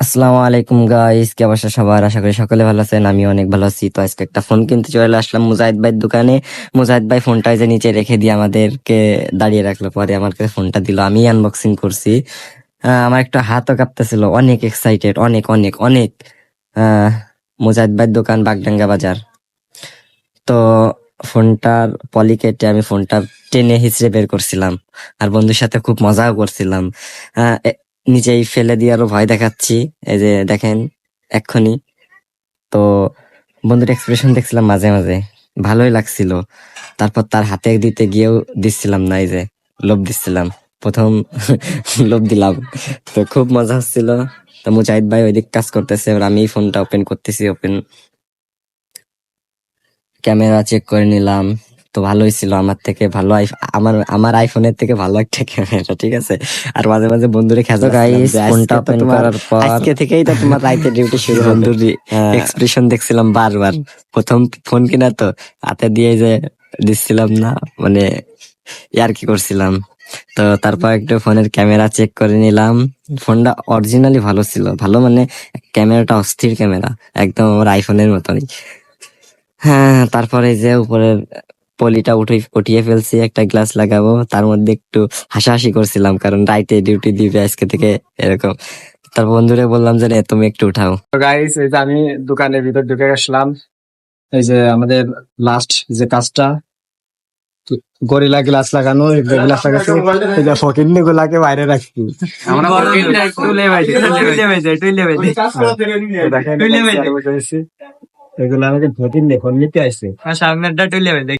আসসালামু আলাইকুম গাইস, কি অবস্থা সবার? আশা করি সকলে ভালো আছেন। আমি অনেক ভালো আছি। তো আজকে একটা ফোন কিনতে চলে আসলাম মুজাহিদ ভাইয়ের দোকানে। মুজাহিদ ভাই ফোনটা যে নিচে রেখে দিয়ে আমাদেরকে দাঁড়িয়ে রাখলো, পরে আমার কাছে ফোনটা দিল, আমি আনবক্সিং করছি। আমার একটু হাতও কাঁপতেছিল, অনেক এক্সাইটেড, অনেক অনেক অনেক। আহ মুজাহিদ ভাইয়ের দোকান, বাগডাঙ্গা বাজার। তো ফোনটার পলি কেটে আমি ফোনটা টেনে হিচড়ে বের করছিলাম, আর বন্ধুর সাথে খুব মজাও করছিলাম। নিজেই ফেলে দিয়ে আরো ভয় দেখাচ্ছি, এই যে দেখেন এক্ষুনি। তো বন্ধুর এক্সপ্রেশন দেখছিলাম মাঝে মাঝে, ভালোই লাগছিল। তারপর তার হাতে দিতে গিয়েও দিচ্ছিলাম না, এই যে লোভ দিচ্ছিলাম প্রথম। লোভ দিলাম, তো খুব মজা হচ্ছিল। তো মুজাহিদ ভাই ওইদিক কাজ করতেছে, এবার আমি ফোনটা ওপেন করতেছি। ওপেন ক্যামেরা চেক করে নিলাম, তো ভালোই ছিল। আমার থেকে ভালো আমার আমার আইফোনের থেকে ভালো একটা ক্যামেরা, ঠিক আছে। আর মাঝে মাঝে বন্ধুরে খেজো গাইস, ফোনটা ওপেন করার পর আজকে থেকেই তো তোমার রাইতে ডিউটি শুরু। বন্ধুর এক্সপ্রেশন দেখছিলাম বারবার, প্রথম ফোন কিনা তো হাতে দিয়ে যে দিচ্ছিলাম না, মানে ইয়ার কি করছিলাম। তো তারপর একটু ফোনের ক্যামেরা চেক করে নিলাম। ফোনটা অরিজিনালি ভালো ছিল, ভালো মানে ক্যামেরাটা অস্থির ক্যামেরা, একদম আমার আইফোনের মতনই। হ্যাঁ, তারপরে যে উপরের পলিটা উঠিয়ে ফেলছি, একটা গ্লাস লাগাবো। তার মধ্যে একটু হাসাহাসি করছিলাম, কারণ রাইতে ডিউটি দিবে আজকে থেকে, এরকম। তার বন্ধুরে বললাম যে "নে, তুমি একটু উঠাও"। তো গাইস, এই যে আমি দোকানের ভিতর ঢুকে গেছিলাম। এই যে আমাদের লাস্ট যে কাজটা, গরিলা গ্লাস লাগানো, এই যে গ্লাস লাগাচ্ছি, এই যে ফকিন্নি গুলাকে বাইরে রাখছি। দেখেন, এগুলো আমাকে ফকিন্নি ফোন নিতে আসছে।